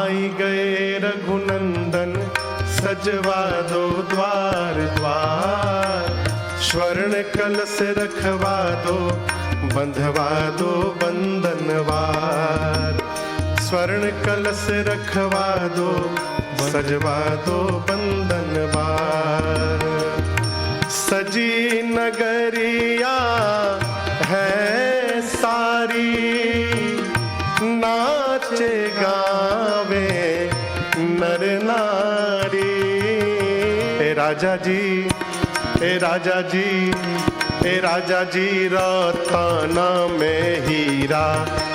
आई गए रघुनंदन, सजवा दो द्वार द्वार। स्वर्ण कलश रखवा दो, बंधवा दो बंधनवार। स्वर्ण कलश रखवा दो, सजवा दो बंधनवार। सजी नगरिया है सारी, नाचे गावे नर नारी। ए राजा जी, ए राजा जी, ए राजा जी, रतन में हीरा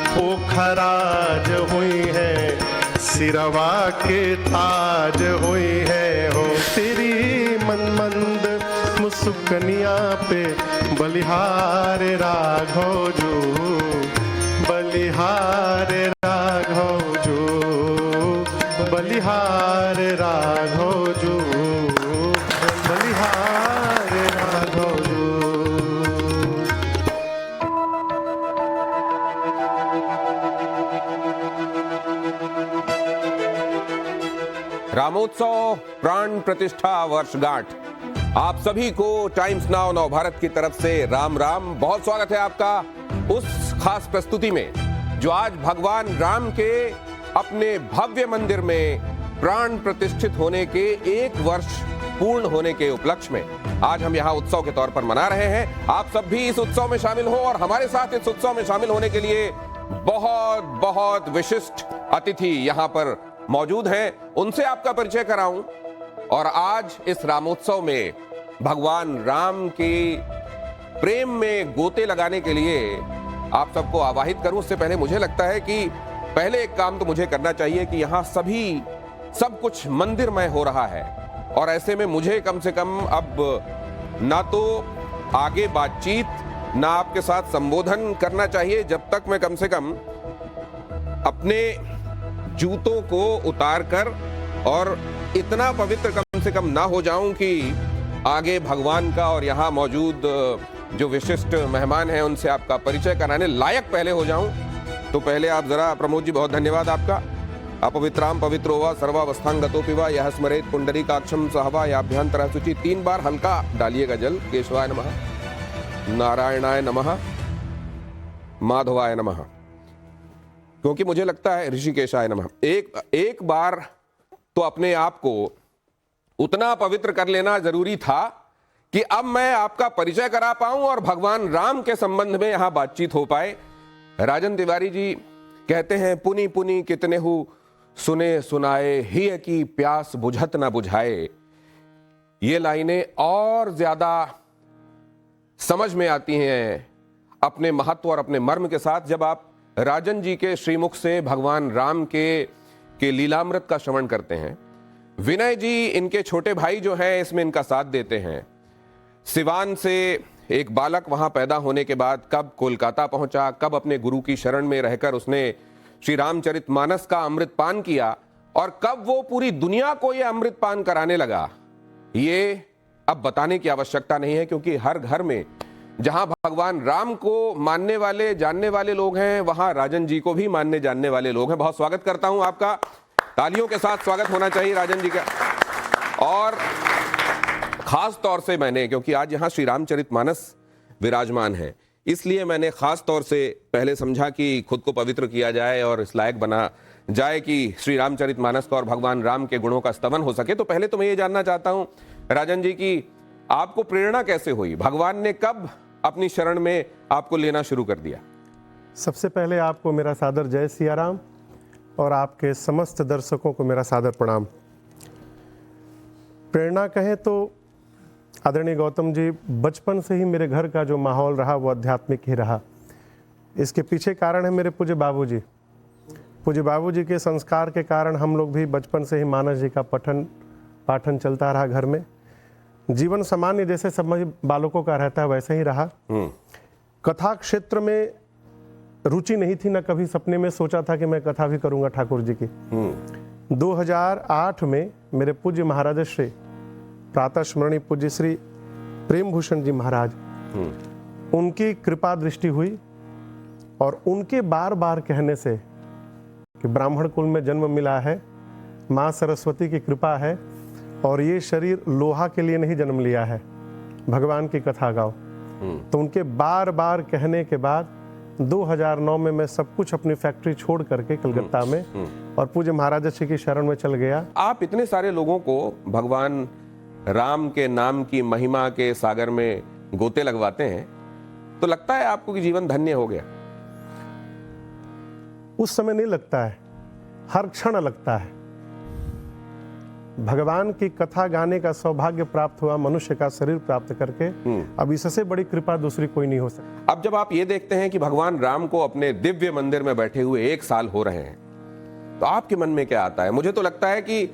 पोखराज हुई है, सिरवा के ताज हुई है हो। तेरी मनमंद मुस्कनिया पे बलिहार राघव जो, बलिहार राघव जो, बलिहार राघव जो, बलिहार राघव जो। रामोत्सव प्राण प्रतिष्ठा वर्षगांठ। आप सभी को टाइम्स नाउ नव भारत की तरफ से राम राम। बहुत स्वागत है आपका उस खास प्रस्तुति में जो आज भगवान राम के अपने भव्य मंदिर में प्राण प्रतिष्ठित होने के 1 वर्ष पूर्ण होने के उपलक्ष्य में आज हम यहाँ उत्सव के तौर पर मना रहे हैं। आप सब भी इस उत्सव में शामिल हो और हमारे साथ इस उत्सव में शामिल होने के लिए बहुत बहुत विशिष्ट अतिथि यहाँ पर मौजूद हैं। उनसे आपका परिचय कराऊं और आज इस रामोत्सव में भगवान राम के प्रेम में गोते लगाने के लिए आप सबको आवाहित करूं। उससे पहले मुझे लगता है कि पहले एक काम तो मुझे करना चाहिए कि यहाँ सब कुछ मंदिरमय हो रहा है और ऐसे में मुझे कम से कम अब ना तो आगे बातचीत ना आपके साथ संबोधन करना चाहिए जब तक मैं कम से कम अपने जूतों को उतार कर और इतना पवित्र कम से कम ना हो जाऊं कि आगे भगवान का और यहाँ मौजूद जो विशिष्ट मेहमान हैं उनसे आपका परिचय कराने लायक पहले हो जाऊं। तो पहले आप जरा, प्रमोद जी बहुत धन्यवाद आपका। अपवित्राम पवित्रो वा सर्वावस्थांगतोपि वा यह स्मरेत पुंडरीकाक्षं सहवा याभ्यंतरा शुचि। 3 बार हल्का डालिएगा जल। केशवाय नमः, नारायणाय नमः, माधवाय नमः, क्योंकि मुझे लगता है ऋषिकेशाय नमः। एक बार तो अपने आप को उतना पवित्र कर लेना जरूरी था कि अब मैं आपका परिचय करा पाऊं और भगवान राम के संबंध में यहां बातचीत हो पाए। राजन तिवारी जी कहते हैं, पुनी पुनी कितने हु सुने सुनाए, ही की प्यास बुझत ना बुझाए। ये लाइनें और ज्यादा समझ में आती हैं अपने महत्व और अपने मर्म के साथ जब आप राजन जी के श्रीमुख से भगवान राम के लीलामृत का श्रवण करते हैं। विनय जी इनके छोटे भाई जो हैं इसमें इनका साथ देते हैं। सिवान से एक बालक वहां पैदा होने के बाद कब कोलकाता पहुंचा, कब अपने गुरु की शरण में रहकर उसने श्री रामचरितमानस का अमृत पान किया और कब वो पूरी दुनिया को ये अमृत पान कराने लगा, ये अब बताने की आवश्यकता नहीं है क्योंकि हर घर में जहां भगवान राम को मानने वाले जानने वाले लोग हैं वहां राजन जी को भी मानने जानने वाले लोग हैं। बहुत स्वागत करता हूं आपका, तालियों के साथ स्वागत होना चाहिए राजन जी का। और खास तौर से मैंने, क्योंकि आज यहां श्री रामचरितमानस विराजमान है, इसलिए मैंने खास तौर से पहले समझा कि खुद को पवित्र किया जाए और इस लायक बना जाए कि श्री रामचरितमानस का और भगवान राम के गुणों का स्तवन हो सके। तो पहले तो मैं ये जानना चाहता हूं राजन जी की आपको प्रेरणा कैसे हुई, भगवान ने कब अपनी शरण में आपको लेना शुरू कर दिया? सबसे पहले आपको मेरा सादर जय सिया राम और आपके समस्त दर्शकों को मेरा सादर प्रणाम। प्रेरणा कहें तो आदरणीय गौतम जी, बचपन से ही मेरे घर का जो माहौल रहा वो आध्यात्मिक ही रहा। इसके पीछे कारण है मेरे पूज्य बाबूजी। पूज्य बाबूजी के संस्कार के कारण हम लोग भी बचपन से ही मानस जी का पठन पाठन चलता रहा घर में। जीवन सामान्य जैसे सब बालकों का रहता है वैसे ही रहा। कथा क्षेत्र में रुचि नहीं थी, न कभी सपने में सोचा था कि मैं कथा भी करूंगा ठाकुर जी की। 2008 में मेरे पूज्य महाराज श्री प्रातः स्मरणीय पूज्य श्री प्रेम भूषण जी महाराज, उनकी कृपा दृष्टि हुई और उनके बार बार कहने से कि ब्राह्मण कुल में जन्म मिला है, माँ सरस्वती की कृपा है और ये शरीर लोहा के लिए नहीं जन्म लिया है, भगवान की कथा गाओ। तो उनके बार बार कहने के बाद 2009 में मैं सब कुछ अपनी फैक्ट्री छोड़ करके कलकत्ता में और पूज्य महाराज श्री की शरण में चल गया। आप इतने सारे लोगों को भगवान राम के नाम की महिमा के सागर में गोते लगवाते हैं, तो लगता है आपको कि जीवन धन्य हो गया? उस समय नहीं लगता है, हर क्षण लगता है। भगवान की कथा गाने का सौभाग्य प्राप्त हुआ मनुष्य का शरीर प्राप्त करके, अब इससे बड़ी कृपा दूसरी कोई नहीं हो सकती। अब जब आप ये देखते हैं कि भगवान राम को अपने दिव्य मंदिर में बैठे हुए 1 साल हो रहे हैं, तो आपके मन में क्या आता है? मुझे तो लगता है कि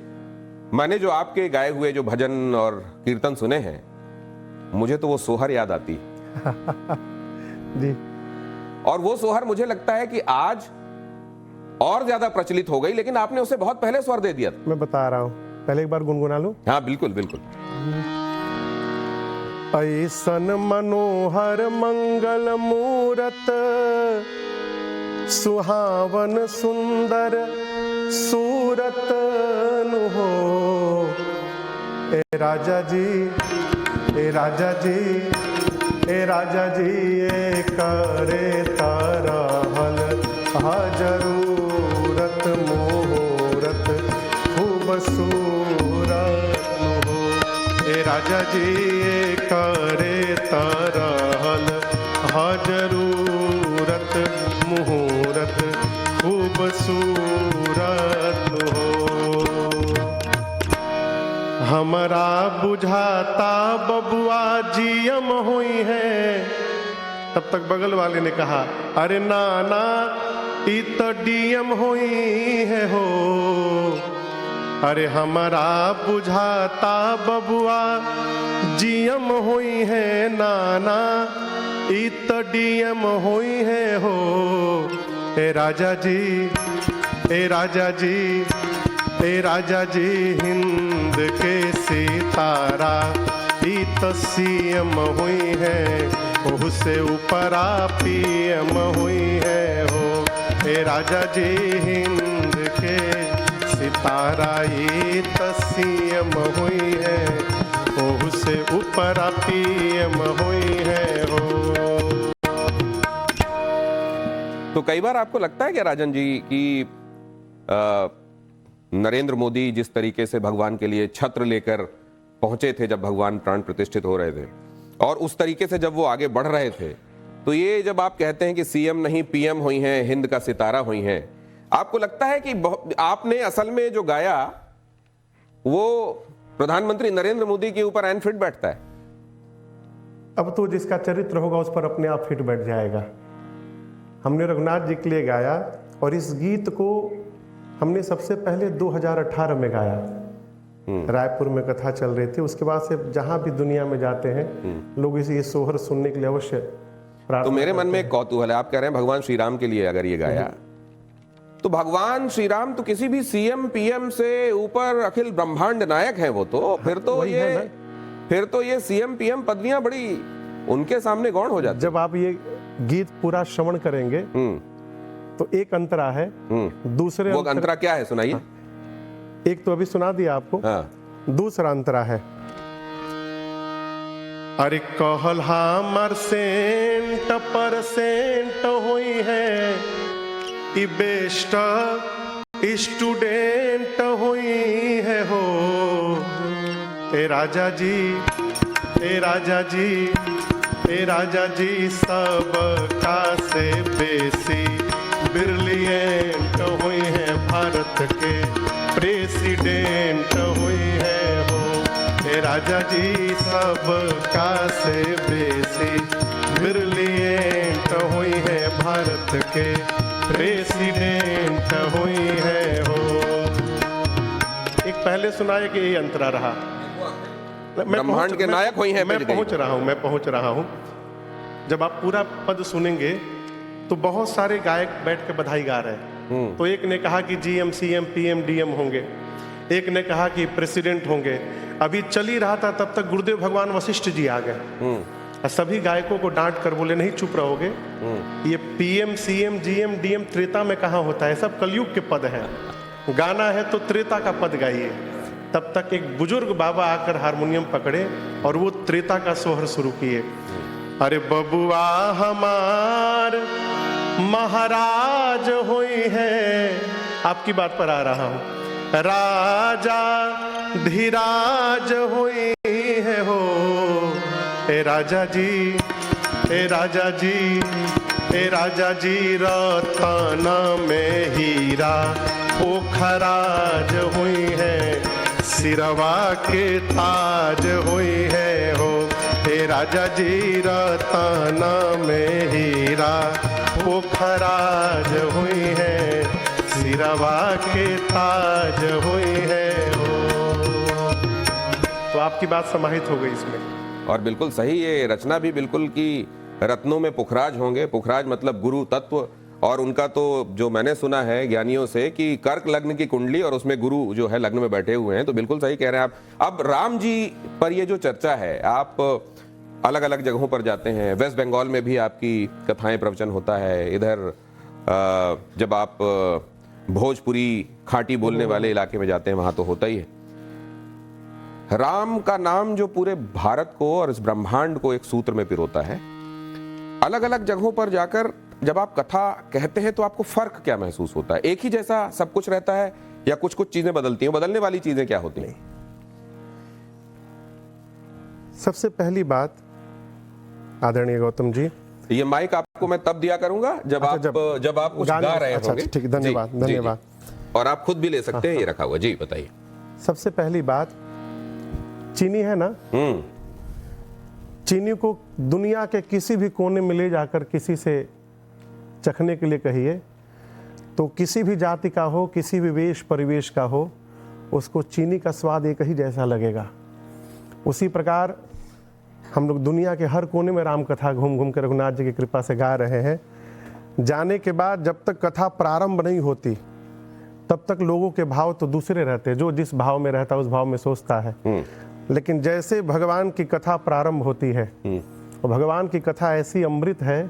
मैंने जो आपके गाए हुए जो भजन और कीर्तन सुने हैं, मुझे तो वो सोहर याद आती जी। और वो सोहर मुझे लगता है कि आज और ज्यादा प्रचलित हो गई, लेकिन आपने उसे बहुत पहले स्वर दे दिया। मैं बता रहा हूं, पहले एक बार गुनगुना लूं। हाँ बिल्कुल बिल्कुल। ऐसन मनोहर मंगल मूरत, सुहावन सुंदर सूरत नु हो। ए राजा जी, ए राजा जी, ए राजा जी, ए करे तरहल हा जरूरत मुहूर्त खूब सूरत हो। ए राजा जी, ए करे तरहल हा जरूरत मुहूर्त खूब सूरत हो। हमरा बुझाता बबुआ जीएम हुई है। तब तक बगल वाले ने कहा, अरे नाना ई तो डीएम हुई है हो। अरे हमारा बुझाता बबुआ जीएम हुई है नाना, ई तो डीएम हुई है हो। ए राजा जी, ए राजा जी, ए राजा जी, हिंद के सितारा ई तो सीएम हुई है, उससे ऊपरा पीएम हुई है हो। ए राजा जी, हिंद के सितारा ई तो सीएम हुई है, उससे ऊपरा पीएम हुई है हो। तो कई बार आपको लगता है क्या राजन जी कि नरेंद्र मोदी जिस तरीके से भगवान के लिए छत्र लेकर पहुंचे थे जब भगवान प्राण प्रतिष्ठित हो रहे थे, और उस तरीके से जब वो आगे बढ़ रहे थे, तो ये जब आप कहते हैं कि सीएम नहीं पीएम हुई हैं, हिंद का सितारा हुई हैं, आपको लगता है कि आपने असल में जो गाया वो प्रधानमंत्री नरेंद्र मोदी के ऊपर एन फिट बैठता है? अब तो जिसका चरित्र होगा उस पर अपने आप फिट बैठ जाएगा। हमने रघुनाथ जी के लिए गाया और इस गीत को हमने सबसे पहले 2018 में गाया। रायपुर में कथा चल रही थी, उसके बाद से जहां भी दुनिया में जाते हैं लोग इसे सोहर सुनने के लिए अवश्य प्रार्थना। तो मेरे मन में एक कौतूहल है, आप कह रहे हैं भगवान श्री राम के लिए अगर ये गाया, तो भगवान श्री राम तो किसी भी सीएम पीएम से ऊपर अखिल ब्रह्मांड नायक है वो तो, फिर तो ये सीएम पीएम पदवियां बड़ी उनके सामने गौण हो जाती। जब आप ये गीत पूरा श्रवण करेंगे तो एक अंतरा है, दूसरे वो अंतरा क्या है सुनाइए। हाँ, एक तो अभी सुना दिया आपको। हाँ। दूसरा अंतरा है, अरे कहल हमर सेंट परसेंट हुई है, ई बेस्ट स्टूडेंट हुई है हो। ए राजा जी, ए राजा जी, ए राजा जी, सब का से बेसी ब्रिलियंट हुई है, भारत के प्रेसिडेंट हुई है हो। ए राजा जी, सब का से बेसी ब्रिलियंट हुई है, भारत के प्रेसिडेंट हुई है हो। एक पहले सुनाए कि ये अंतरा रहा, ब्रह्मांड के नायक हुई हैं। मैं पहुंच रहा हूं। जब आप पूरा पद सुनेंगे तो बहुत सारे गायक बैठ के बधाई गा रहे हैं। तो एक ने कहा कि जीएम सीएम पीएम डीएम होंगे, एक ने कहा कि प्रेसिडेंट होंगे। अभी चल ही रहा था तब तक गुरुदेव भगवान वशिष्ठ जी आ गए सभी गायकों को डांट कर बोले नहीं चुप रहोगे, ये PM CM GM DM Treta में कहाँ होता है, सब कलयुग के पद हैं, गाना है तो त्रेता का पद गाइए। तब तक एक बुजुर्ग बाबा आकर हारमोनियम पकड़े और वो त्रेता का सोहर शुरू किए। अरे बबुआ हमार महाराज हुई है, आपकी बात पर आ रहा हूं, राजा धीराज हुई है हो, ए राजा जी, ए राजा जी, ए राजा जी, रतन में हीरा पोखराज हुई है, सिरवा के ताज हुई है हो, ए राजा जी, रतन में हीरा पोखराज हुई है, सिरवा के ताज हुई है हो। तो आपकी बात समाहित हो गई इसमें। और बिल्कुल सही, ये रचना भी बिल्कुल कि रत्नों में पुखराज होंगे। पुखराज मतलब गुरु तत्व, और उनका तो जो मैंने सुना है ज्ञानियों से कि कर्क लग्न की कुंडली और उसमें गुरु जो है लग्न में बैठे हुए हैं, तो बिल्कुल सही कह रहे हैं आप। अब राम जी पर ये जो चर्चा है, आप अलग अलग जगहों पर जाते हैं, वेस्ट बंगाल में भी आपकी कथाएं प्रवचन होता है, इधर जब आप भोजपुरी खाटी बोलने वाले इलाके में जाते हैं वहां तो होता ही है। राम का नाम जो पूरे भारत को और इस ब्रह्मांड को एक सूत्र में पिरोता है। अलग अलग जगहों पर जाकर जब आप कथा कहते हैं तो आपको फर्क क्या महसूस होता है? एक ही जैसा सब कुछ रहता है या कुछ कुछ चीजें बदलती हैं? बदलने वाली चीजें क्या होती हैं? सबसे पहली बात आदरणीय गौतम जी, ये माइक आपको मैं तब दिया करूंगा जब आप कुछ गा रहे होंगे। ठीक, धन्यवाद धन्यवाद। और आप खुद भी ले सकते हैं, ये रखा हुआ। जी बताइए। सबसे पहली बात, चीनी है ना, चीनी को दुनिया के किसी भी कोने में ले जाकर किसी से चखने के लिए कहिए तो किसी भी जाति का हो, किसी भी वेश परिवेश का हो, उसको चीनी का स्वाद एक ही जैसा लगेगा। उसी प्रकार हम लोग दुनिया के हर कोने में राम कथा घूम घूम कर रघुनाथ जी की कृपा से गा रहे हैं। जाने के बाद जब तक कथा प्रारंभ नहीं होती तब तक लोगों के भाव तो दूसरे रहते हैं, जो जिस भाव में रहता है उस भाव में सोचता है। लेकिन जैसे भगवान की कथा प्रारंभ होती है, और भगवान की कथा ऐसी अमृत है,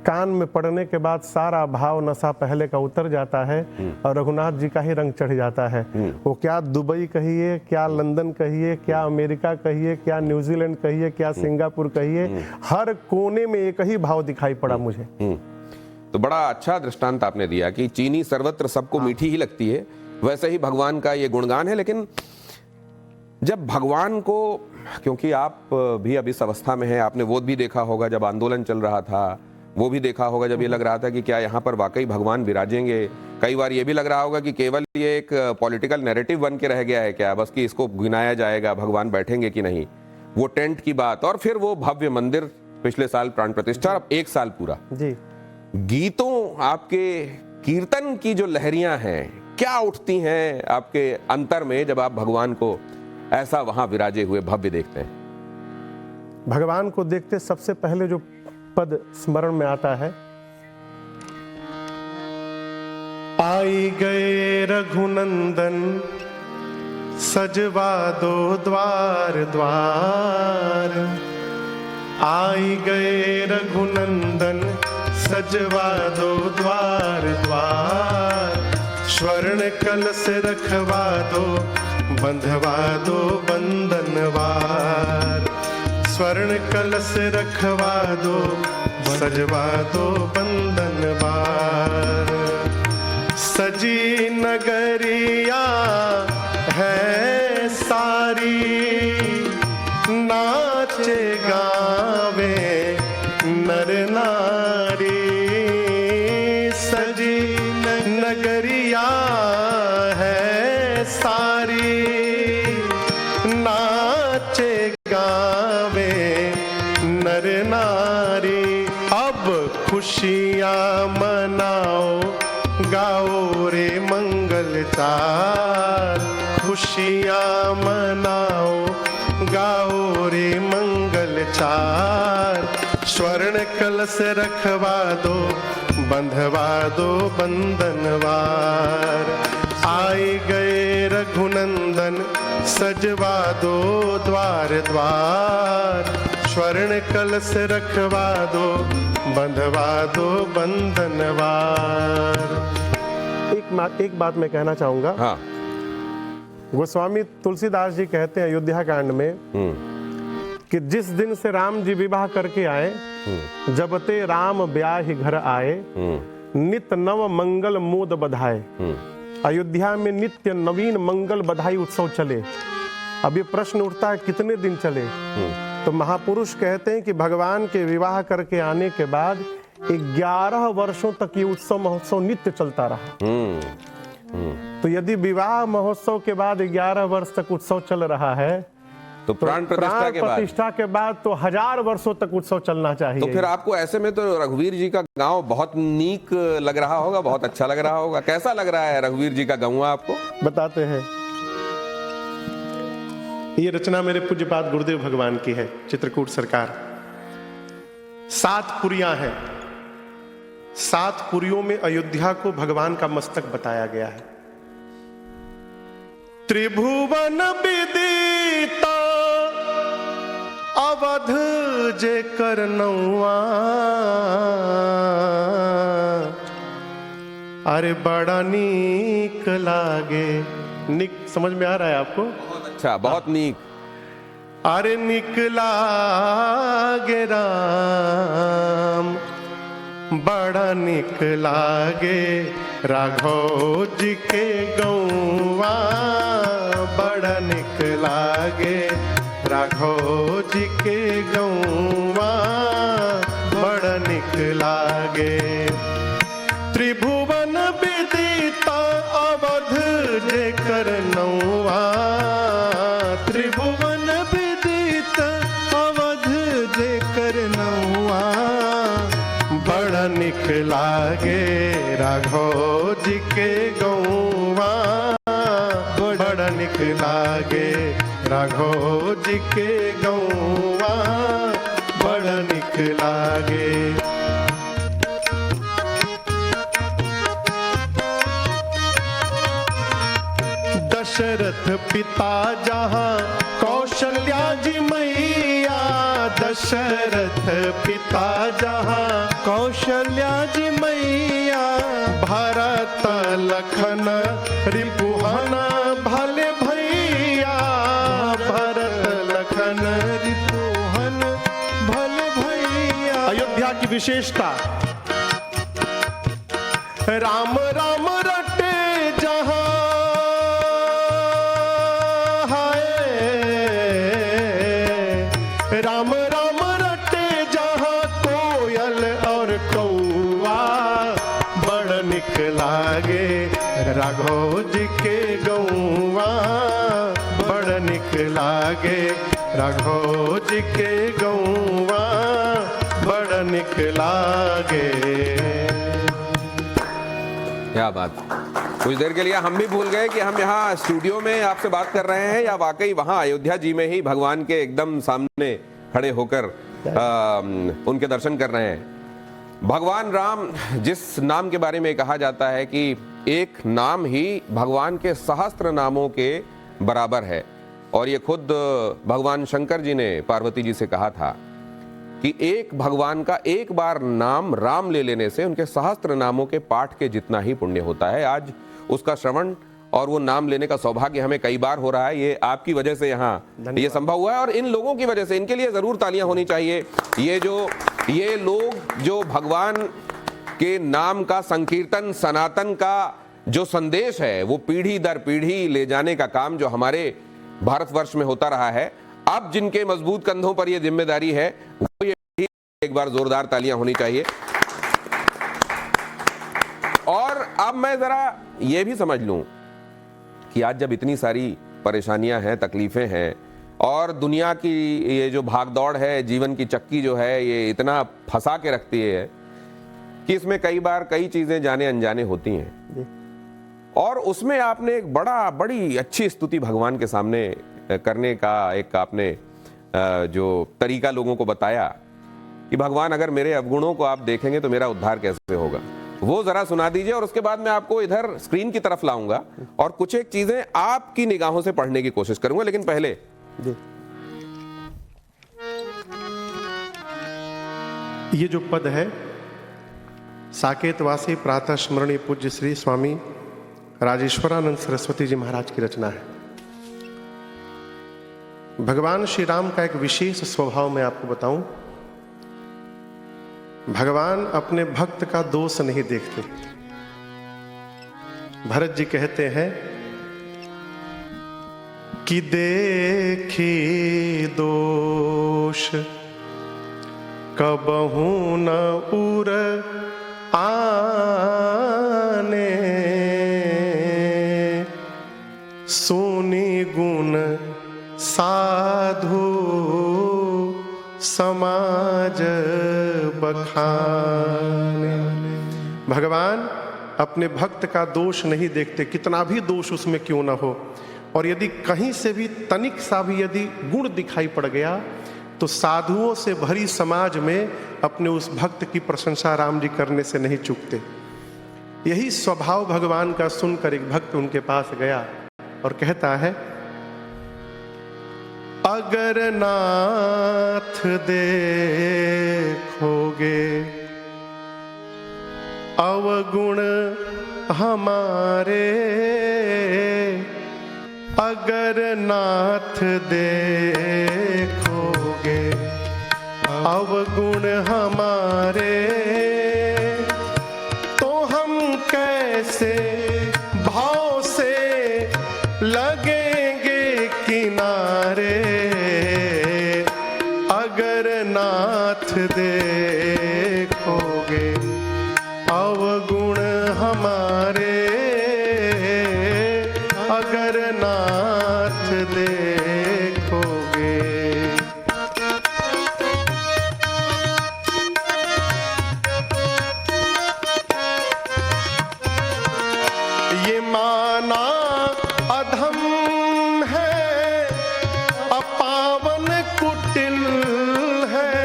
कान में पड़ने के बाद सारा भाव नशा पहले का उतर जाता है और रघुनाथ जी का ही रंग चढ़ जाता है। वो क्या दुबई कहिए, क्या लंदन कहिए, क्या अमेरिका कहिए, क्या न्यूजीलैंड कहिए, क्या सिंगापुर कहिए, हर कोने में एक ही भाव दिखाई पड़ा मुझे। तो बड़ा अच्छा दृष्टांत आपने दिया कि चीनी सर्वत्र सबको मीठी ही लगती है, वैसे ही भगवान का ये गुणगान है। लेकिन जब भगवान को, क्योंकि आप भी अब इस अवस्था में हैं, आपने वो भी देखा होगा जब आंदोलन चल रहा था, वो भी देखा होगा जब ये लग रहा था कि क्या यहाँ पर वाकई भगवान विराजेंगे। कई बार ये भी लग रहा होगा कि केवल ये एक पॉलिटिकल नैरेटिव बन के रह गया है क्या, बस कि इसको गिनाया जाएगा, भगवान बैठेंगे कि नहीं। वो टेंट की बात, और फिर वो भव्य मंदिर, पिछले साल प्राण प्रतिष्ठा, अब 1 साल पूरा। जी, गीतों, आपके कीर्तन की जो लहरियां हैं, क्या उठती हैं आपके अंतर में जब आप भगवान को ऐसा वहां विराजे हुए भव्य देखते हैं? भगवान को देखते सबसे पहले जो पद स्मरण में आता है, आई गए रघुनंदन सजवा दो द्वार द्वार, आई गए रघुनंदन सजवा दो द्वार द्वार, स्वर्ण कलश रखवा दो, बंधवा दो बंधनवार, स्वर्ण कलश रखवा दो, सजवा दो बंधनवार। सजी नगरिया है सारी, नाचे गावे नर नारी, सजी नगरिया है सारी, नाचे गावे नर नारी। अब खुशियाँ मनाओ, गाओ रे मंगल चार, खुशियाँ मनाओ, गाओ रे मंगल चार, स्वर्ण कलश रखवा दो, बंधवा दो बंधनवार। आए गए रघुनंदन सजवा दो द्वार द्वार। स्वर्ण कलश रखवा दो बंधवा दो बंधनवार। एक बात मैं कहना चाहूंगा। हाँ। गोस्वामी तुलसीदास जी कहते हैं अयोध्या कांड में कि जिस दिन से राम जी विवाह करके आए, जब ते राम ब्याहि घर आए, नित नव मंगल मोद बधाए। अयोध्या में नित्य नवीन मंगल बधाई उत्सव चले। अब ये प्रश्न उठता है कितने दिन चले? तो महापुरुष कहते हैं कि भगवान के विवाह करके आने के बाद 11 वर्षों तक ये उत्सव महोत्सव नित्य चलता रहा। तो यदि विवाह महोत्सव के बाद 11 वर्ष तक उत्सव चल रहा है तो प्राण प्रतिष्ठा के बाद तो 1000 वर्षों तक उत्सव चलना चाहिए। तो फिर आपको ऐसे में तो रघुवीर जी का गांव बहुत नीक लग रहा होगा, बहुत अच्छा लग रहा होगा। कैसा लग रहा है रघुवीर जी का गांव आपको? बताते हैं। ये रचना मेरे पूज्यपाद गुरुदेव भगवान की है, चित्रकूट सरकार। 7 पुरियां हैं। 7 पुरियों में अयोध्या को भगवान का मस्तक बताया गया है। त्रिभुवन विदिता अवध जे करनौआ। अरे बड़ा नीक लागे। नीक समझ में आ रहा है आपको? अच्छा, बहुत नीक। अरे नीक लागे राम, बड़ा नीक लागे राघव जी के गौवा। बड़ा नीक लागे राघव जी के गौवा। बड़ा नीक लागे। त्रिभुवन विदिता अवध जे करनौआ। त्रिभुवन विदिता अवध जे करनौआ। बड़ा नीक लागे राघव जी के गौवा। बड़ा नीक लागे राघव जी के गौवा। बड़ा नीक लागे। दशरथ पिता जहाँ कौशल्या जी मैया। दशरथ पिता जहाँ कौशल्या जी मैया। भरत लखन रिपुहन भले भैया। भरत लखन रिपुहन भले भैया। अयोध्या की विशेषता, राम राम रटे जहाँ। राम राम रटे जहाँ कोयल और कौआ। बड़ निक लागे राघव जी के गौवा। बड़ निक लागे राघव जी के गौवा। बड़ निक लागे। क्या बात। कुछ देर के लिए हम भी भूल गए कि हम यहाँ स्टूडियो में आपसे बात कर रहे हैं या वाकई वहाँ अयोध्या जी में ही भगवान के एकदम सामने खड़े होकर उनके दर्शन कर रहे हैं। भगवान राम, जिस नाम के बारे में कहा जाता है कि एक नाम ही भगवान के सहस्त्र नामों के बराबर है, और ये खुद भगवान शंकर जी ने पार्वती जी से कहा था कि एक भगवान का एक बार नाम राम ले लेने से उनके सहस्त्र नामों के पाठ के जितना ही पुण्य होता है। आज उसका श्रवण और वो नाम लेने का सौभाग्य हमें कई बार हो रहा है। ये आपकी वजह से यहाँ ये संभव हुआ है, और इन लोगों की वजह से, इनके लिए जरूर तालियां होनी चाहिए। ये लोग जो भगवान के नाम का संकीर्तन, सनातन का जो संदेश है वो पीढ़ी दर पीढ़ी ले जाने का काम जो हमारे भारतवर्ष में होता रहा है, अब जिनके मजबूत कंधों पर यह जिम्मेदारी है, वो ये एक बार जोरदार तालियां होनी चाहिए। और अब मैं जरा ये भी समझ लूं कि आज जब इतनी सारी परेशानियां हैं, तकलीफें हैं, और दुनिया की ये जो भागदौड़ है, जीवन की चक्की जो है, ये इतना फंसा के रखती है कि इसमें कई बार कई चीजें जाने अनजाने होती हैं, और उसमें आपने एक बड़ी अच्छी स्तुति भगवान के सामने करने का एक आपने जो तरीका लोगों को बताया कि भगवान अगर मेरे अवगुणों को आप देखेंगे तो मेरा उद्धार कैसे होगा। वो जरा सुना दीजिए और उसके बाद मैं आपको इधर स्क्रीन की तरफ लाऊंगा और कुछ एक चीजें आपकी निगाहों से पढ़ने की कोशिश करूंगा, लेकिन पहले जी। ये जो पद है साकेतवासी प्रातः स्मरणीय पूज्य श्री स्वामी राजेश्वरानंद सरस्वती जी महाराज की रचना है। भगवान श्री राम का एक विशेष स्वभाव मैं आपको बताऊं, भगवान अपने भक्त का दोष नहीं देखते। भरत जी कहते हैं कि देखी दोष कबहू न उर आने, सोनी गुण साधु समाज बखाने। भगवान अपने भक्त का दोष नहीं देखते, कितना भी दोष उसमें क्यों ना हो, और यदि कहीं से भी तनिक सा भी यदि गुण दिखाई पड़ गया तो साधुओं से भरी समाज में अपने उस भक्त की प्रशंसा राम जी करने से नहीं चूकते। यही स्वभाव भगवान का सुनकर एक भक्त उनके पास गया और कहता है, अगर नाथ देखोगे अवगुण हमारे, अगर नाथ देखोगे अवगुण हमारे, तो हम कैसे भाव से लगेंगे किनारे, अगर नाथ देखोगे अवगुण हमारे, अगर नाथ देखोगे। ये माना अधम है, अपावन कुटिल है,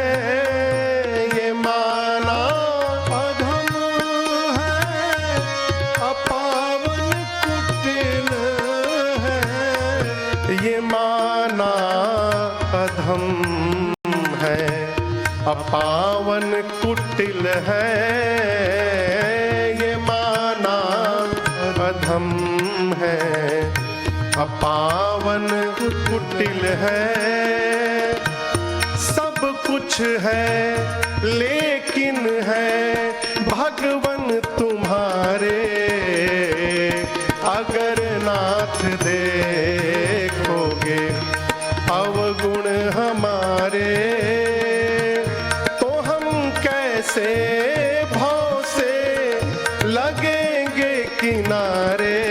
ये माना अधम है, अपावन कुटिल है, ये माना अधम है, अपावन कुटिल है, ये माना अधम है, अपावन कुटिल है। सब कुछ है लेकिन है भगवन तुम्हारे, अगर नाथ देखोगे अवगुण हमारे, तो हम कैसे भाव से लगेंगे किनारे,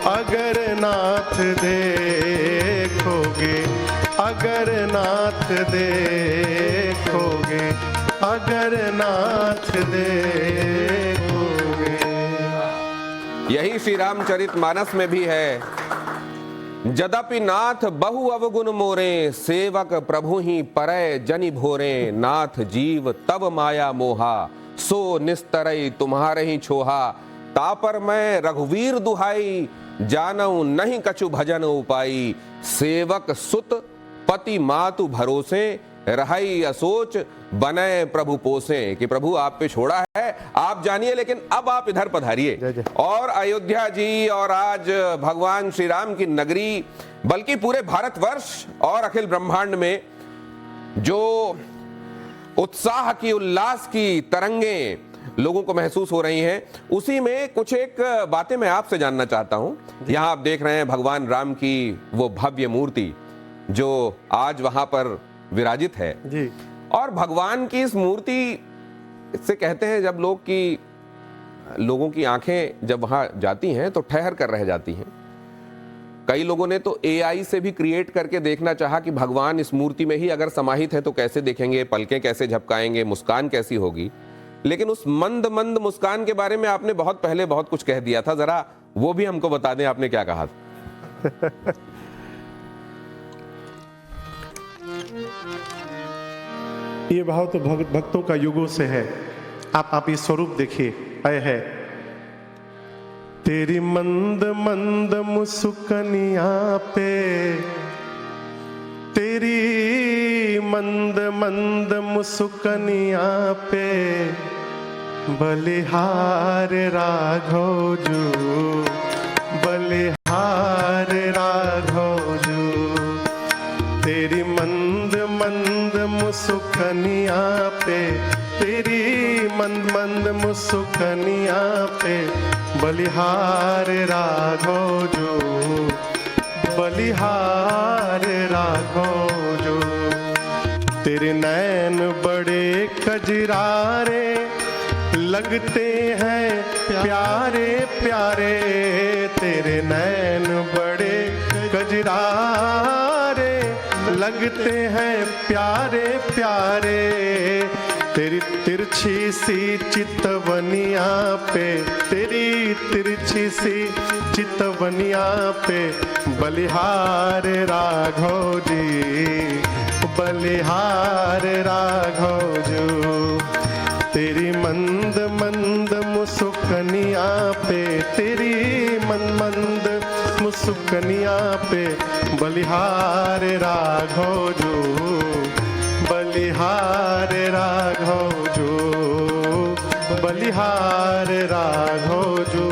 अगर नाथ देखोगे, अगर नाथ देखोगे, अगर नाथ देखोगे। यही श्री रामचरितमानस में भी है, जदपि नाथ बहु अवगुण मोरे, सेवक प्रभु ही परय जनि भोरे, नाथ जीव तब माया मोहा, सो निस्तरई तुम्हारे ही छोहा, तापर मैं रघुवीर दुहाई, जानऊ नहीं कछु भजन उपाई, सेवक सुत पति मातु भरोसे, रहाई असोच बने प्रभु पोसे। कि प्रभु आप पे छोड़ा है, आप जानिए, लेकिन अब आप इधर पधारिए। और अयोध्या जी और आज भगवान श्री राम की नगरी, बल्कि पूरे भारतवर्ष और अखिल ब्रह्मांड में जो उत्साह की, उल्लास की तरंगे लोगों को महसूस हो रही हैं, उसी में कुछ एक बातें मैं आपसे जानना चाहता हूं। यहां आप देख रहे हैं भगवान राम की वो भव्य मूर्ति जो आज वहां पर विराजित है जी। और भगवान की इस मूर्ति से कहते हैं, जब लोगों की आंखें जब वहां जाती हैं तो ठहर कर रह जाती हैं। कई लोगों ने तो AI से भी क्रिएट करके देखना चाहा कि भगवान इस मूर्ति में ही अगर समाहित है तो कैसे दिखेंगे, पलकें कैसे झपकाएंगे, मुस्कान कैसी होगी। लेकिन उस मंद मंद मुस्कान के बारे में आपने बहुत पहले बहुत कुछ कह दिया था, जरा वो भी हमको बता दें, आपने क्या कहा था? ये भाव तो भक्तों का युगों से है। आप ये स्वरूप देखिए, अय है तेरी मंद मंद मुस्कनिया पे, तेरी मंद मंद मुस्कनिया पे बलिहार राघव जू, बलिहार राघव जू। तेरी मंद मंद मुस्कनिया पे, तेरी मंद मंद मुस्कनिया पे बलिहार राघव जो, बलिहार राघव जो। तेरे नैन बड़े कजरारे लगते हैं प्यारे प्यारे, तेरे नैन बड़े कजरारे लगते हैं प्यारे प्यारे। तेरी तिरछी सी चितवनिया पे, तेरी तिरछी सी चितवनिया पे बलिहार राघव जी, बलिहार राघव जो। तेरी मंद मंद मुस्कनिया पे, तेरी मंद मंद मुस्कनिया पे बलिहार राघव जो, बलिहार राघव जो, बलिहार राघव जो,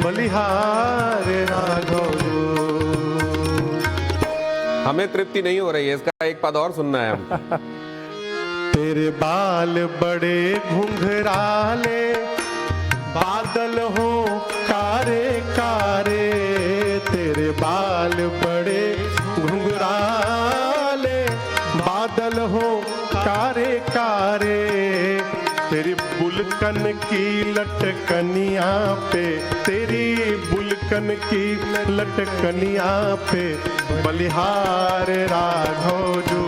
बलिहार राघव जो। हमें तृप्ति नहीं हो रही है, इसका एक पद और सुनना है हमको। तेरे बाल बड़े घुंघराले बादल हो कारे कारे, तेरे बाल बड़े घुंघराले बादल हो कारे कारे। तेरी बुलकन की लटकनिया पे, तेरी बुलकन की लटकनिया पे बलिहार राघव जो,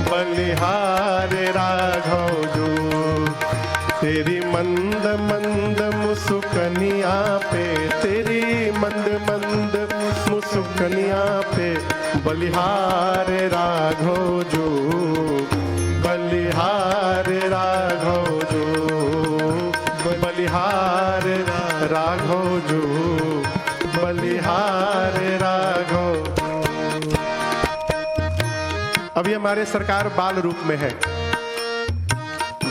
बलिहार राघव जो। तेरी मंद मंद मुस्कनिया पे, तेरी मंद मंद मुस्कनिया पे बलिहार राघव जो, बलिहार राघव जो, बलिहार राघव जो, बलिहार राघव। अभी हमारे सरकार बाल रूप में है।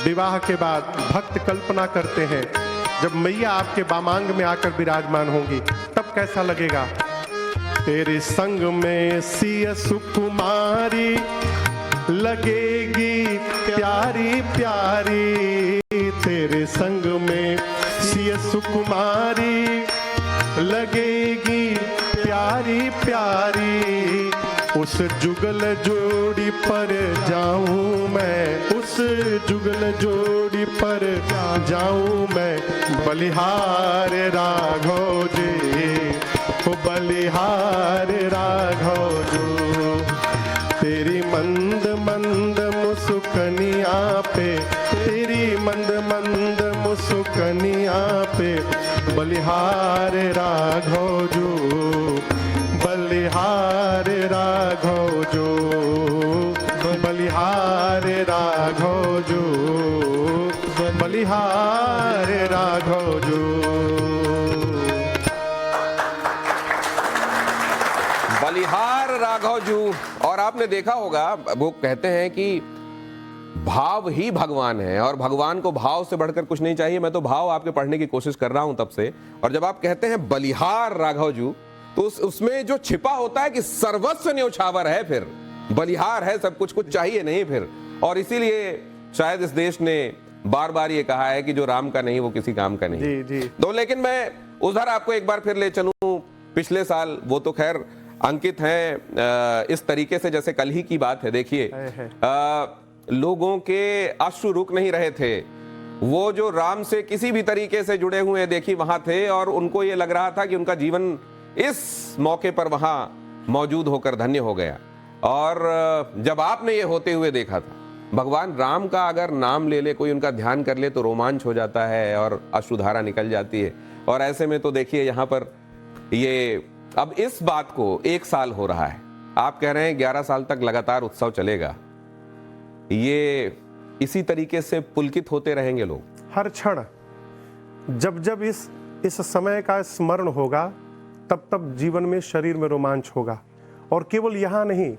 विवाह के बाद भक्त कल्पना करते हैं जब मैया आपके बामांग में आकर विराजमान होंगी तब कैसा लगेगा। तेरे संग में सिय सुकुमारी लगेगी प्यारी प्यारी, तेरे संग में सिय सुकुमारी लगेगी प्यारी प्यारी। उस जुगल जोड़ी पर जाऊं मैं, उस जुगल जोड़ी पर जाऊं मैं बलिहार राघव जी, ओ बलिहार राघव जो। तेरी मंद मंद मुस्कनिया पे, तेरी मंद मंद मुस्कनिया पे बलिहार राघव जो, बलिहार राघव जो, बलिहार राघव जो, बलिहार राघव जो। बलिहार राघव जू। और आपने देखा होगा वो कहते हैं कि भाव ही भगवान है और भगवान को भाव से बढ़कर कुछ नहीं चाहिए। मैं तो भाव आपके पढ़ने की कोशिश कर रहा हूं तब से। और जब आप कहते हैं बलिहार राघव जू तो उसमें जो छिपा होता है कि सर्वस्व न्योछावर है, फिर बलिहार है, सब कुछ कुछ चाहिए नहीं फिर। और इसीलिए शायद इस देश ने बार बार ये कहा है कि जो राम का नहीं वो किसी काम का नहीं। जी जी। तो लेकिन मैं उधर आपको एक बार फिर ले चलूं पिछले साल, वो तो खैर अंकित हैं इस तरीके से जैसे कल ही की बात है। देखिए लोगों के अश्रु रुक नहीं रहे थे, वो जो राम से किसी भी तरीके से जुड़े हुए देखिए वहां थे और उनको ये लग रहा था कि उनका जीवन इस मौके पर वहां मौजूद होकर धन्य हो गया। और जब आपने ये होते हुए देखा था, भगवान राम का अगर नाम ले ले कोई, उनका ध्यान कर ले तो रोमांच हो जाता है और अश्रुधारा निकल जाती है। और ऐसे में तो देखिए यहाँ पर ये अब इस बात को 1 साल हो रहा है, आप कह रहे हैं 11 साल तक लगातार उत्सव चलेगा। ये इसी तरीके से पुलकित होते रहेंगे लोग? हर क्षण जब जब इस समय का स्मरण होगा तब तब जीवन में, शरीर में रोमांच होगा। और केवल यहाँ नहीं,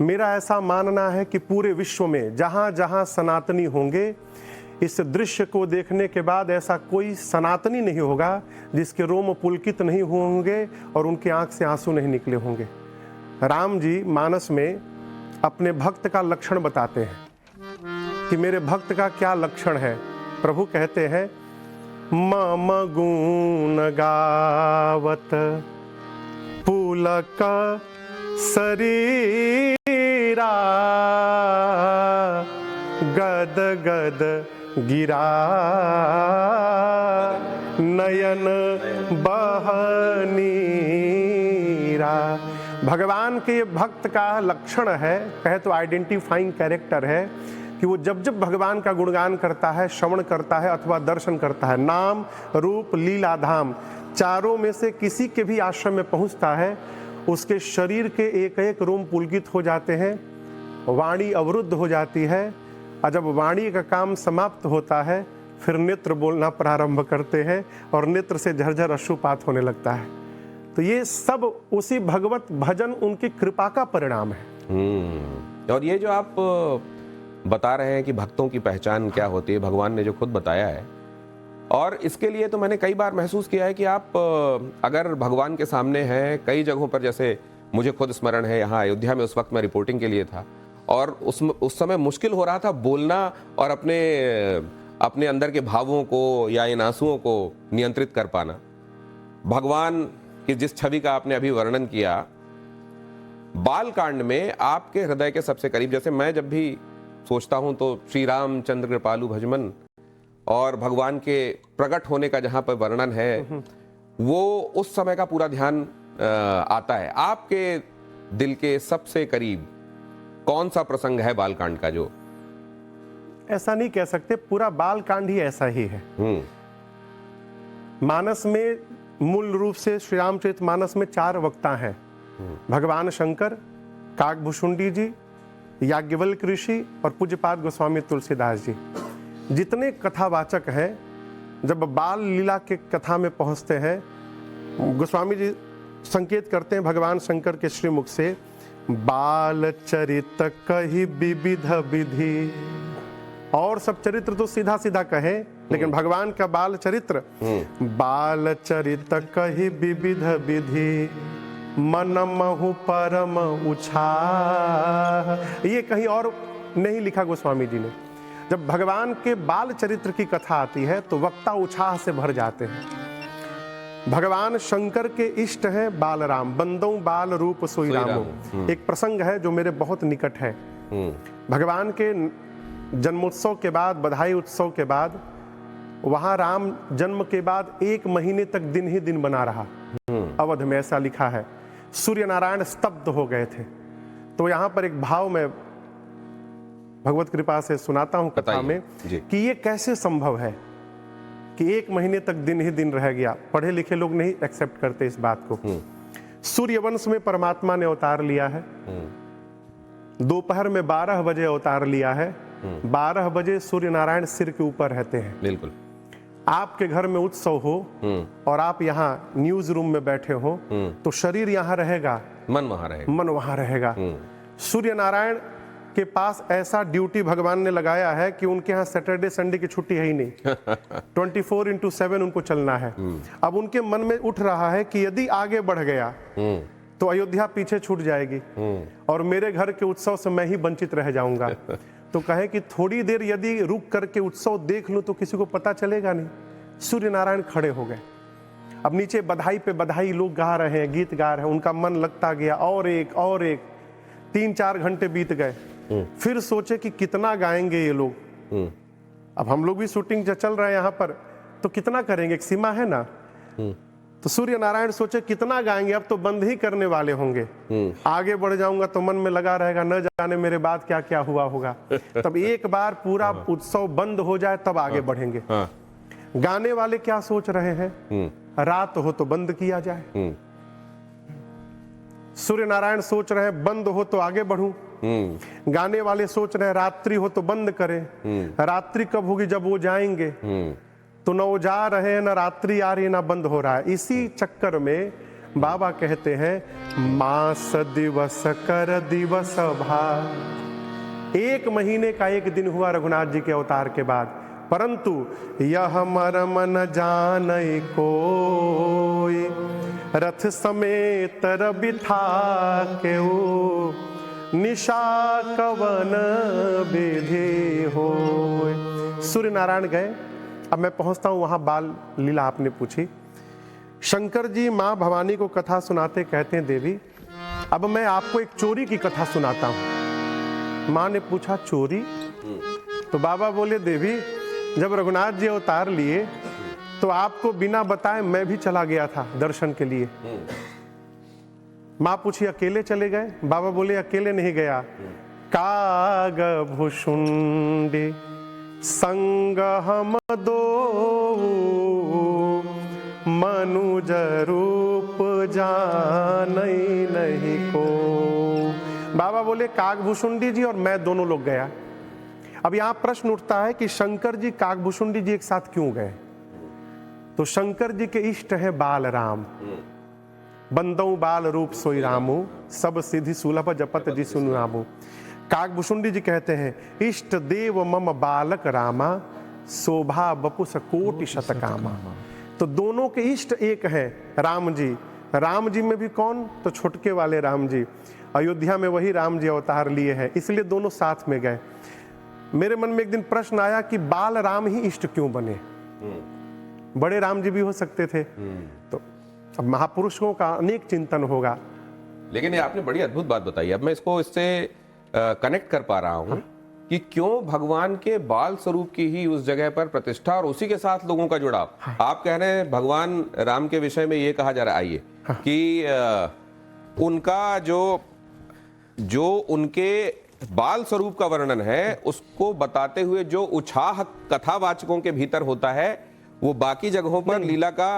मेरा ऐसा मानना है कि पूरे विश्व में जहाँ जहाँ सनातनी होंगे, इस दृश्य को देखने के बाद ऐसा कोई सनातनी नहीं होगा जिसके रोम पुलकित नहीं होंगे और उनकी आंख से आंसू नहीं निकले होंगे। राम जी मानस में अपने भक्त का लक्षण बताते हैं कि मेरे भक्त का क्या लक्षण है। प्रभु कहते हैं, मम गुण गावत पुलक शरीरा, गद गद गिरा नयन बहनीरा। भगवान के भक्त का लक्षण है, कहे तो आइडेंटिफाइंग कैरेक्टर है कि वो जब जब भगवान का गुणगान करता है, श्रवण करता है अथवा दर्शन करता है, नाम रूप लीला धाम चारों में से किसी के भी आश्रम में पहुंचता है, उसके शरीर के एक एक रोम पुलकित हो जाते हैं, वाणी अवरुद्ध हो जाती है। और जब वाणी का काम समाप्त होता है, फिर नेत्र बोलना प्रारंभ करते हैं और नेत्र से झरझर अश्रुपात होने लगता है। तो ये सब उसी भगवत भजन, उनकी कृपा का परिणाम है। और ये जो आप बता रहे हैं कि भक्तों की पहचान क्या होती है, भगवान ने जो खुद बताया है, और इसके लिए तो मैंने कई बार महसूस किया है कि आप अगर भगवान के सामने हैं, कई जगहों पर, जैसे मुझे खुद स्मरण है, यहाँ अयोध्या में उस वक्त मैं रिपोर्टिंग के लिए था और उस समय मुश्किल हो रहा था बोलना और अपने अंदर के भावों को या इन आंसुओं को नियंत्रित कर पाना। भगवान की जिस छवि का आपने अभी वर्णन किया, बाल कांड में आपके हृदय के सबसे करीब, जैसे मैं जब भी सोचता हूं तो श्री रामचंद्र कृपालु भजमन और भगवान के प्रकट होने का जहां पर वर्णन है, वो उस समय का पूरा ध्यान आता है। आपके दिल के सबसे करीब कौन सा प्रसंग है बालकांड का? जो ऐसा नहीं कह सकते, पूरा बालकांड ही ऐसा ही है। मानस में मूल रूप से श्री रामचरित मानस में 4 वक्ता हैं, भगवान शंकर, काकभूषुंडी जी, याज्ञवल्क्य ऋषि और पूज्यपाद गोस्वामी तुलसीदास जी। जितने कथावाचक हैं, जब बाल लीला के कथा में पहुंचते हैं, गोस्वामी जी संकेत करते हैं भगवान शंकर के श्रीमुख से, बाल चरित कही विविध विधि। और सब चरित्र तो सीधा सीधा कहे, लेकिन भगवान का बाल चरित्र, बाल चरित कही विविध विधि, मन महु परम उछाह। ये कहीं और नहीं लिखा गोस्वामी जी ने। जब भगवान के बाल चरित्र की कथा आती है तो वक्ता उत्साह से भर जाते हैं। भगवान शंकर के इष्ट हैं बालराम, बंदों बाल रूप सोई रामो। एक प्रसंग है जो मेरे बहुत निकट है। भगवान के जन्मोत्सव के बाद, बधाई उत्सव के बाद, वहां राम जन्म के बाद 1 महीने तक दिन ही दिन बना रहा। अवध में ऐसा लिखा है। सूर्य नारायण स्तब्ध हो गए थे। तो यहाँ पर एक भाव में भगवत कृपा से सुनाता हूँ कथा में कि ये कैसे संभव है कि 1 महीने तक दिन ही दिन रह गया। पढ़े लिखे लोग नहीं एक्सेप्ट करते इस बात को। सूर्यवंश में परमात्मा ने अवतार लिया है। दोपहर में 12 बजे अवतार लिया है। 12 बजे सूर्य नारायण सिर के ऊपर रहते हैं। बिल्कुल। आपके घर में उत्सव हो और आप यहाँ न्यूज रूम में बैठे हो तो शरीर यहाँ रहेगा, मन वहां रहेगा, मन वहां रहेगा। सूर्य नारायण के पास ऐसा ड्यूटी भगवान ने लगाया है कि उनके यहाँ सैटरडे संडे की छुट्टी है ही नहीं। 24/7 उनको चलना है। अब उनके मन में उठ रहा है कि यदि आगे बढ़ गया तो अयोध्या पीछे छूट जाएगी और मेरे घर के उत्सव से मैं ही वंचित रह जाऊंगा। तो कहे कि थोड़ी देर यदि रुक करके उत्सव देख लूं तो किसी को पता चलेगा नहीं। सूर्य नारायण खड़े हो गए। अब नीचे बधाई पे बधाई लोग गा रहे हैं, गीत गा रहे हैं। उनका मन लगता गया, और एक 3-4 घंटे बीत गए। फिर सोचे कि कितना गाएंगे ये लोग। अब हम लोग भी शूटिंग चल रहा है यहाँ पर, तो कितना करेंगे, एक सीमा है ना। तो सूर्य नारायण सोचे कितना गाएंगे, अब तो बंद ही करने वाले होंगे। आगे बढ़ जाऊंगा तो मन में लगा रहेगा, न जाने मेरे बाद क्या क्या हुआ होगा। तब एक बार पूरा उत्सव बंद हो जाए तब आगे बढ़ेंगे। गाने वाले क्या सोच रहे हैं, रात हो तो बंद किया जाए। सूर्य नारायण सोच रहे हैं बंद हो तो आगे बढ़ूं। गाने वाले सोच रहे हैं रात्रि हो तो बंद करें, रात्रि कब होगी जब वो जाएंगे, तो न वो जा रहे हैं, न रात्रि आ रही है, न बंद हो रहा है। इसी चक्कर में बाबा कहते हैं मास दिवस कर दिवस भार। 1 महीने का 1 दिन हुआ रघुनाथ जी के अवतार के बाद, परंतु यह मर्म न जाने कोई, रथ समेत बिठा के ओ, निशा कवन विधि होय। सूर्य नारायण गए। अब मैं पहुंचता हूं वहां बाल लीला आपने पूछी। शंकर जी मां भवानी को कथा सुनाते कहते हैं देवी अब मैं आपको एक चोरी की कथा सुनाता हूं। मां ने पूछा चोरी? तो बाबा बोले देवी जब रघुनाथ जी अवतार लिए तो आपको बिना बताए मैं भी चला गया था दर्शन के लिए। मां पूछी अकेले चले गए? बाबा बोले अकेले नहीं गया, काग भुषुंडी संग हम दो, मनुज रूप जानई नहीं को। बाबा बोले कागभूषुंडी जी और मैं दोनों लोग गया। अब यहां प्रश्न उठता है कि शंकर जी कागभूषुंडी जी एक साथ क्यों गए? तो शंकर जी के इष्ट है बाल राम, बंदऊ बाल रूप सोई रामू, सब सिद्धि सुलभ जपत जी सुनु नामू। कागभूषुंडी जी कहते हैं इष्ट देव मम बालक रामा, शोभा बपुस कोटि शतकामा। तो दोनों के इष्ट एक है राम जी। राम जी में भी कौन? तो छुटके वाले राम जी। अयोध्या में वही राम जी अवतार लिए हैं, इसलिए दोनों साथ में गए। मेरे मन में एक दिन प्रश्न आया कि बाल राम ही इष्ट क्यों बने? बड़े राम जी भी हो सकते थे। तो अब महापुरुषों का अनेक चिंतन होगा। लेकिन ये आपने बड़ी अद्भुत बात बताई। अब मैं इसको इससे कनेक्ट कर पा रहा हूं कि क्यों भगवान के बाल स्वरूप की ही उस जगह पर प्रतिष्ठा और उसी के साथ लोगों का जुड़ाव। आप कह रहे हैं भगवान राम के विषय में ये कहा जा रहा है आइए कि उनका जो उनके बाल स्वरूप का वर्णन है उसको बताते हुए जो उत्साह कथावाचकों के भीतर होता है वो बाकी जगहों पर लीला का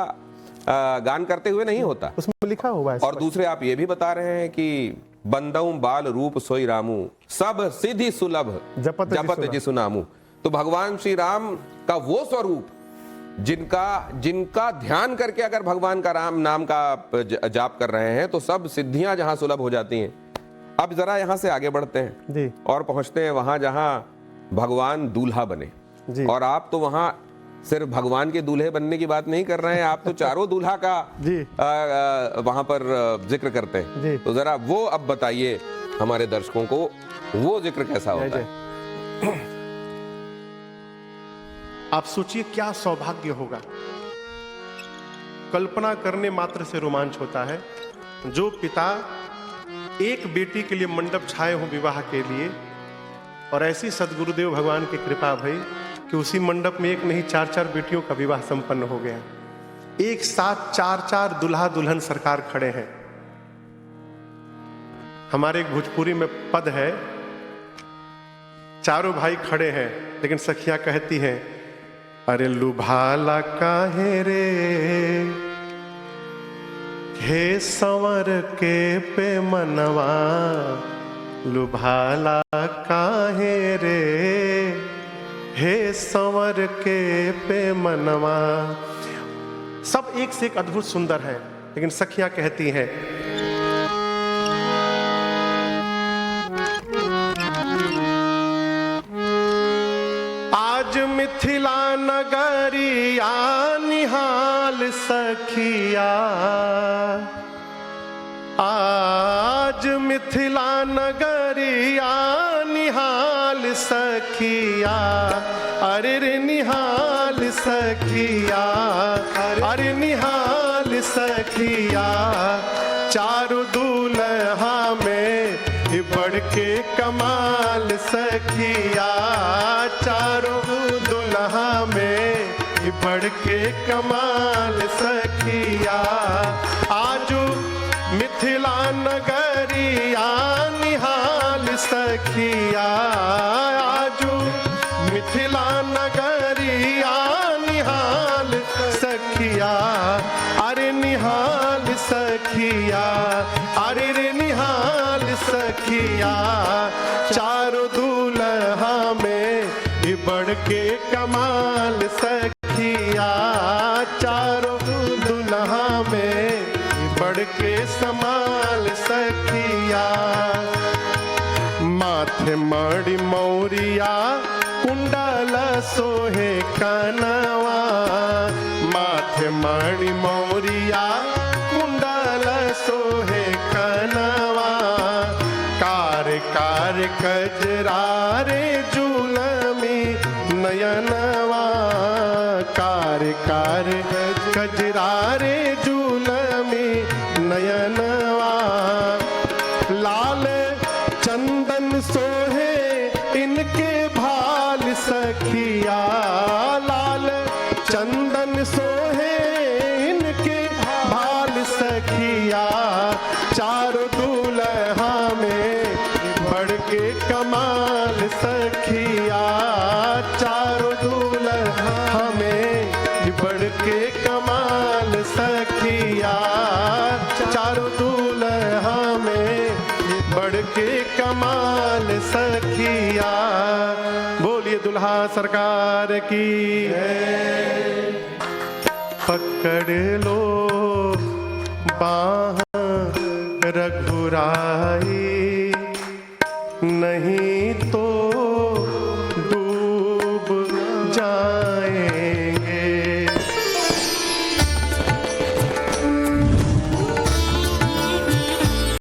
गान करते हुए नहीं होता, उसमें लिखा हुआ है। और दूसरे आप ये भी बता रहे हैं कि बंदऊ बाल रूप सोई रामू, सब सिद्धि सुलभ जपत जिसु नामू। तो भगवान श्री राम का वो स्वरूप जिनका ध्यान करके अगर भगवान का राम नाम का जाप कर रहे हैं तो सब सिद्धियां जहां सुलभ हो जाती हैं। अब जरा यहां से आगे बढ़ते हैं जी, और पहुंचते हैं वहां जहां भगवान दूल्हा बने जी। और आप तो वहां सिर्फ भगवान के दूल्हे बनने की बात नहीं कर रहे हैं, आप तो चारों दूल्हा का वहां पर जिक्र करते हैं। तो जरा वो अब बताइए हमारे दर्शकों को वो जिक्र कैसा होता है। आप सोचिए क्या सौभाग्य होगा, कल्पना करने मात्र से रोमांच होता है। जो पिता एक बेटी के लिए मंडप छाए हो विवाह के लिए, और ऐसी सदगुरुदेव भगवान की कृपा भई कि उसी मंडप में एक नहीं 4-4 बेटियों का विवाह संपन्न हो गया। एक साथ 4-4 दुल्हा दुल्हन सरकार खड़े हैं। हमारे एक भोजपुरी में पद है, चारों भाई खड़े हैं लेकिन सखियां कहती हैं अरे लुभाला काहे रे, हे संवर के पे मनवा, लुभाला काहे रे, हे संवर के पे मनवा। सब एक से एक अद्भुत सुंदर है, लेकिन सखियां कहती हैं आज मिथिला नगरिया निहाल सखिया, आज मिथिला नगरिया निहाल सखिया, अरे रे निहाल सखिया, अरे निहाल सखिया। चारों दूल्हा में बढ़ के कमाल सखिया, चारों दूल्हा में बढ़ के कमाल सखिया। आजू मिथिला नगरिया निहाल सखिया, आजू मिथिला नगरिया निहाल सखिया, अरे निहाल सखिया, अरे रे निहाल सखिया। बढ़ के कमाल सखिया, चारों दुल्हा में बढ़ के समाल सखिया। माथे मणि मौरिया कुंडल सोहे कनवा, माथे मणि मौरिया कुंडल सोहे कनवा। कार कार कजरा रे जुलमी नयनवा, कार कार कजरा रे जुलमी नयनवा। लाल चंदन सोहे इनके भाल सखिया, लाल चंदन सोहे इनके भाल सखिया। चारों दूल्हा में बढ़ के कमाल सखिया, चारों दूल्हा में बढ़ के कमाल सखिया। चारों दूल्हा में बढ़ के कमाल सखिया। बोलिए दुल्हा सरकार की। पकड़ लो बाह रघुराई, नहीं तो